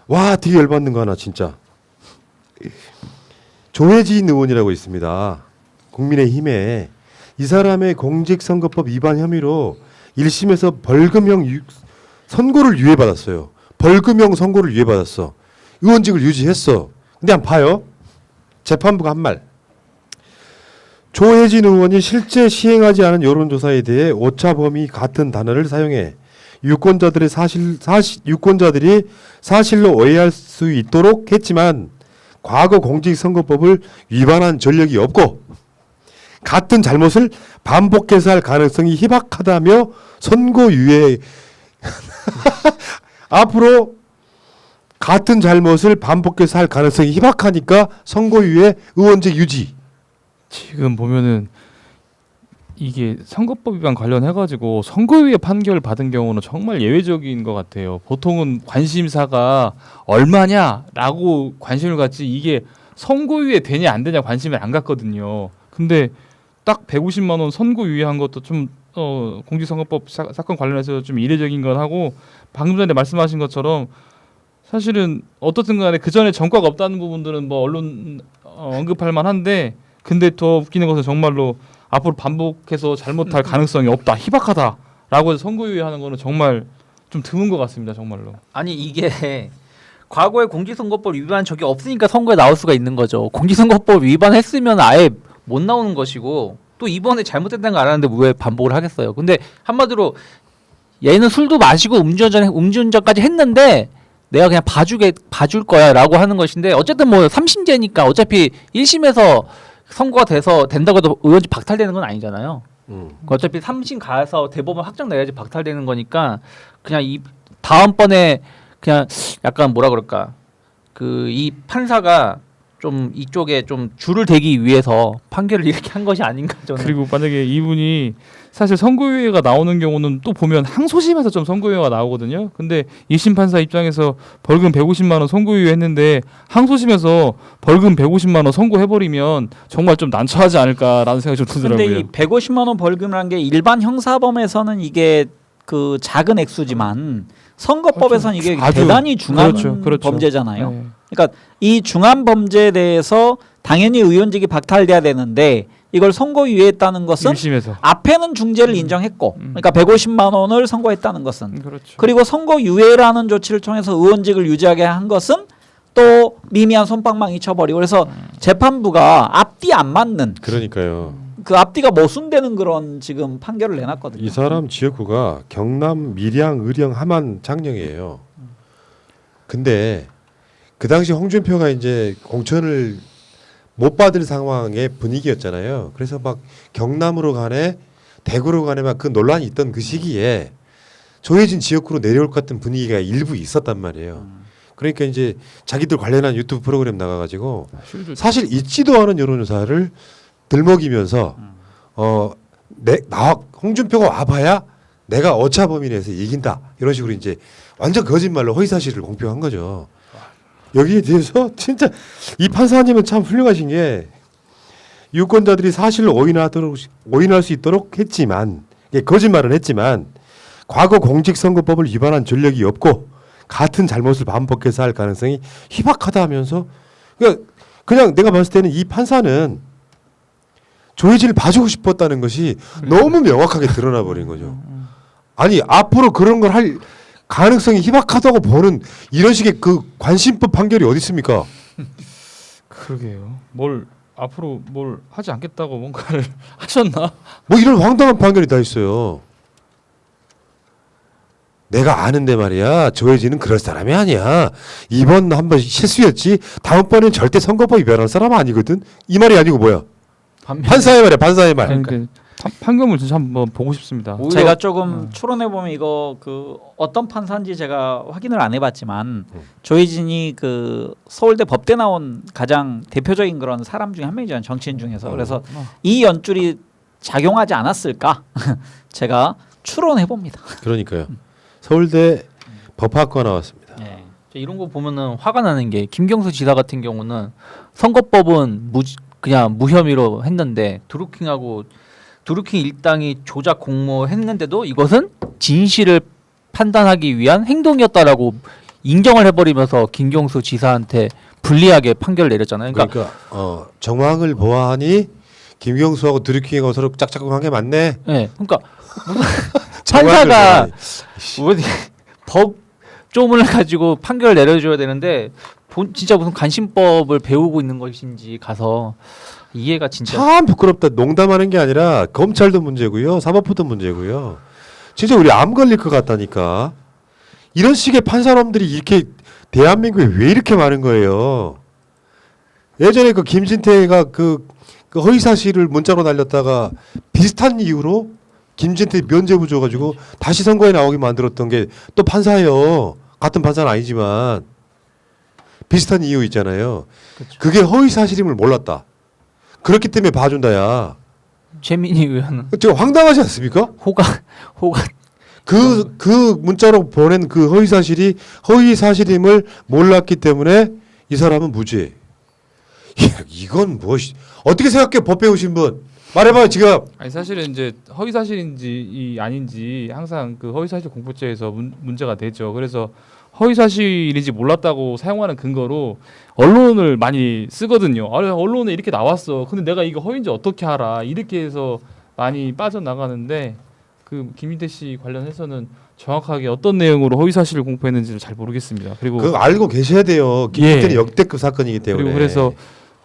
와, 되게 열받는 거 하나 진짜. 조혜진 의원이라고 있습니다. 국민의힘에 이 사람의 공직선거법 위반 혐의로 1심에서 벌금형 선고를 유예받았어요. 벌금형 선고를 유예받았어. 의원직을 유지했어. 근데 한번 봐요. 재판부가 한 말. 조혜진 의원이 실제 시행하지 않은 여론조사에 대해 오차범위 같은 단어를 사용해 유권자들이 사실로 오해할 수 있도록 했지만 과거 공직선거법을 위반한 전력이 없고 같은 잘못을 반복해서 할 가능성이 희박하다며 선고유예 앞으로 같은 잘못을 반복해서 할 가능성이 희박하니까 선고유예 의원직 유지. 지금 보면은 이게 선거법 위반 관련해가지고 선고유예 판결을 받은 경우는 정말 예외적인 것 같아요. 보통은 관심사가 얼마냐라고 관심을 갖지 이게 선고유예 되냐 안 되냐 관심을 안 갖거든요. 근데 딱 150만 원 선고유예한 것도 좀 공직선거법 사건 관련해서 좀 이례적인 건 하고 방금 전에 말씀하신 것처럼 사실은 어떻든 간에 그 전에 전과가 없다는 부분들은 뭐 언론 언급할 만한데 근데 더 웃기는 것은 정말로 앞으로 반복해서 잘못할 가능성이 없다, 희박하다라고 해서 선고유예하는 거는 정말 좀 드문 것 같습니다, 정말로. 아니 이게 과거에 공직선거법 위반 적이 없으니까 선거에 나올 수가 있는 거죠. 공직선거법 위반했으면 아예 못 나오는 것이고 또 이번에 잘못됐다는 거 알았는데 왜 반복을 하겠어요. 근데 한마디로 얘는 술도 마시고 음주운전까지 했는데 내가 그냥 봐줄 거야라고 하는 것인데 어쨌든 뭐 3심제니까 어차피 1심에서 선고가 된다고 해도 의원직 박탈되는 건 아니잖아요. 어차피 3심 가서 대법원 확정 내야지 박탈되는 거니까 그냥 이 다음번에 그냥 약간 뭐라 그럴까 그 이 판사가 좀 이쪽에 좀 줄을 대기 위해서 판결을 이렇게 한 것이 아닌가 저는. 그리고 만약에 이분이 사실 선고유예가 나오는 경우는 또 보면 항소심에서 좀 선고유예가 나오거든요. 근데 1심 판사 입장에서 벌금 150만 원 선고유예 했는데 항소심에서 벌금 150만 원 선고해버리면 정말 좀 난처하지 않을까라는 생각이 좀 들더라고요. 근데 이 150만 원 벌금이라는 게 일반 형사범에서는 이게 그 작은 액수지만 선거법에서는 이게 아주 대단히 중한 그렇죠. 범죄잖아요. 네. 그러니까 이 중한 범죄에 대해서 당연히 의원직이 박탈돼야 되는데 이걸 선고유예했다는 것은 1심에서. 앞에는 중죄를 인정했고 그러니까 150만 원을 선고했다는 것은 그렇죠. 그리고 선고유예라는 조치를 통해서 의원직을 유지하게 한 것은 또 미미한 솜방망이 쳐버리고 그래서 재판부가 앞뒤 안 맞는 그러니까요. 그 앞뒤가 모순되는 그런 지금 판결을 내놨거든요. 이 사람 지역구가 경남 밀양, 의령, 함안, 장령이에요. 근데 그 당시 홍준표가 이제 공천을 못 받을 상황의 분위기였잖아요. 그래서 막 경남으로 가네, 대구로 가네 막 그 논란이 있던 그 시기에 조혜진 지역구로 내려올 것 같은 분위기가 일부 있었단 말이에요. 그러니까 이제 자기들 관련한 유튜브 프로그램 나가가지고 사실 있지도 않은 여론조사를 들먹이면서 홍준표가 와봐야 내가 오차범위 내에서 이긴다 이런 식으로 이제 완전 거짓말로 허위사실을 공표한 거죠. 여기에 대해서 진짜 이 판사님은 참 훌륭하신 게 유권자들이 사실로 오인할 수 있도록 했지만 거짓말은 했지만 과거 공직선거법을 위반한 전력이 없고 같은 잘못을 반복해서 할 가능성이 희박하다 하면서 그냥 내가 봤을 때는 이 판사는 조혜진을 봐주고 싶었다는 것이 너무 명확하게 드러나 버린 거죠. 아니 앞으로 그런 걸 할 가능성이 희박하다고 보는 이런 식의 그 관심법 판결이 어디 있습니까? 그러게요. 앞으로 뭘 하지 않겠다고 뭔가를 하셨나? 뭐 이런 황당한 판결이 다 있어요. 내가 아는데 말이야. 조혜진은 그럴 사람이 아니야. 이번 한번 실수였지. 다음번엔 절대 선거법 위반할 사람 아니거든. 이 말이 아니고 뭐야? 판사의 말이야. 판사의 말. 그러니까 판결문 진짜 한번 보고 싶습니다. 제가 조금 추론해 보면 이거 그 어떤 판사인지 제가 확인을 안 해봤지만 조혜진이 그 서울대 법대 나온 가장 대표적인 그런 사람 중에 한 명이잖아요. 정치인 중에서. 그래서 이 연줄이 작용하지 않았을까? 제가 추론해 봅니다. 그러니까요. 서울대 법학과 나왔습니다. 네. 이런 거 보면은 화가 나는 게 김경수 지사 같은 경우는 선거법은 그냥 무혐의로 했는데 드루킹 일당이 조작 공모했는데도 이것은 진실을 판단하기 위한 행동이었다라고 인정을 해버리면서 김경수 지사한테 불리하게 판결을 내렸잖아요. 그러니까 정황을 보아하니 김경수하고 드루킹하고 서로 짝짝꿍한 게 맞네. 네, 그러니까 무슨 정황을 판사가 보아하니. 어디 법조문을 가지고 판결을 내려줘야 되는데 진짜 무슨 간신법을 배우고 있는 것인지 가서 이해가 진짜 참 부끄럽다. 농담하는 게 아니라 검찰도 문제고요, 사법부도 문제고요. 진짜 우리 암 걸릴 것 같다니까. 이런 식의 판사놈들이 이렇게 대한민국에 왜 이렇게 많은 거예요? 예전에 그 김진태가 그 허위 사실을 문자로 날렸다가 비슷한 이유로 김진태 면죄부 줘가지고 다시 선거에 나오게 만들었던 게 또 판사예요. 같은 판사는 아니지만 비슷한 이유 있잖아요. 그쵸. 그게 허위 사실임을 몰랐다. 그렇기 때문에 봐준다야. 최민희 의원은 저 황당하지 않습니까? 호가 그 문자로 보낸 그 허위 사실이 허위 사실임을 몰랐기 때문에 이 사람은 무죄. 이건 무엇이? 어떻게 생각해? 법 배우신 분 말해봐요 지금. 아니 사실은 이제 허위 사실인지 아닌지 항상 그 허위 사실 공표죄에서 문제가 되죠. 그래서 허위 사실인지 몰랐다고 사용하는 근거로 언론을 많이 쓰거든요. 언론에 이렇게 나왔어. 근데 내가 이거 허위인지 어떻게 알아? 이렇게 해서 많이 빠져나가는데 그 김인태 씨 관련해서는 정확하게 어떤 내용으로 허위 사실을 공표했는지를 잘 모르겠습니다. 그리고 그거 알고 계셔야 돼요. 김인태는 예. 역대급 사건이기 때문에. 그리고 그래서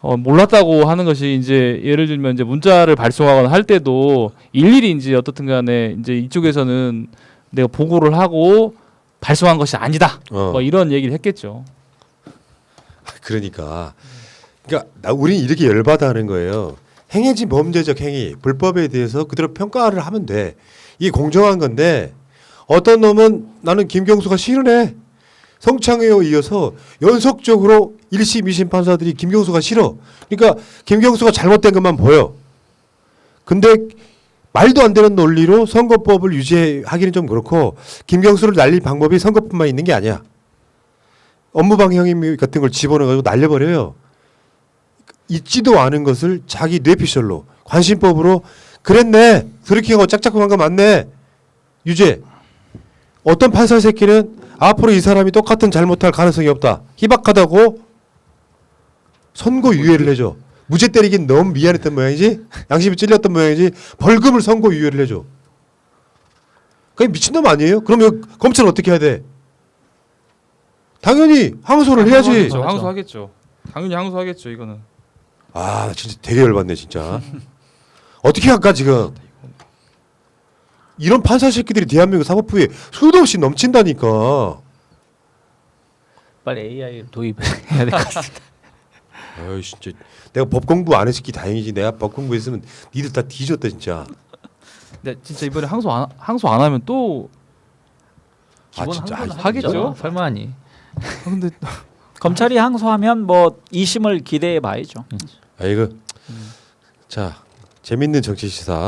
몰랐다고 하는 것이 이제 예를 들면 이제 문자를 발송하거나 할 때도 일일이 이제 어떻든 간에 이제 이쪽에서는 내가 보고를 하고 발송한 것이 아니다. 뭐 이런 얘기를 했겠죠. 그러니까 우리는 이렇게 열받아하는 거예요. 행해진 범죄적 행위, 불법에 대해서 그대로 평가를 하면 돼. 이게 공정한 건데 어떤 놈은 나는 김경수가 싫으네. 성창회에 이어서 연속적으로 1심, 2심 판사들이 김경수가 싫어. 그러니까 김경수가 잘못된 것만 보여. 근데 말도 안 되는 논리로 선거법을 유지하기는 좀 그렇고 김경수를 날릴 방법이 선거법만 있는 게 아니야. 업무방해 같은 걸 집어넣어가지고 날려버려요. 있지도 않은 것을 자기 뇌피셜로 관심법으로 그랬네. 드루킹하고 짝짝꿍한 거 맞네. 유죄. 어떤 판사 새끼는 앞으로 이 사람이 똑같은 잘못할 가능성이 없다. 희박하다고 선고 유예를 해줘. 무죄 때리긴 너무 미안했던 모양이지. 양심이 찔렸던 모양이지. 벌금을 선고 유예를 해줘. 그게 미친놈 아니에요? 그러면 검찰은 어떻게 해야 돼? 당연히 항소를 해야지. 항소하겠죠. 항소하겠죠. 당연히 항소하겠죠. 이거는. 아 진짜 되게 열받네 진짜. 어떻게 할까 지금. 이런 판사 새끼들이 대한민국 사법부에 수도 없이 넘친다니까. 빨리 AI 도입해야 될 것 같습니다. 아유 진짜 내가 법 공부 안 했기 다행이지. 내가 법 공부했으면 니들 다 뒤졌다 진짜. 근데 진짜 이번에 항소 안 하면 또 기본 진짜 항소는 하겠죠? 하겠죠? 설마 하니. 근데 검찰이 항소하면 뭐 2심을 기대해 봐야죠. 아이고. 자 재밌는 정치 시사.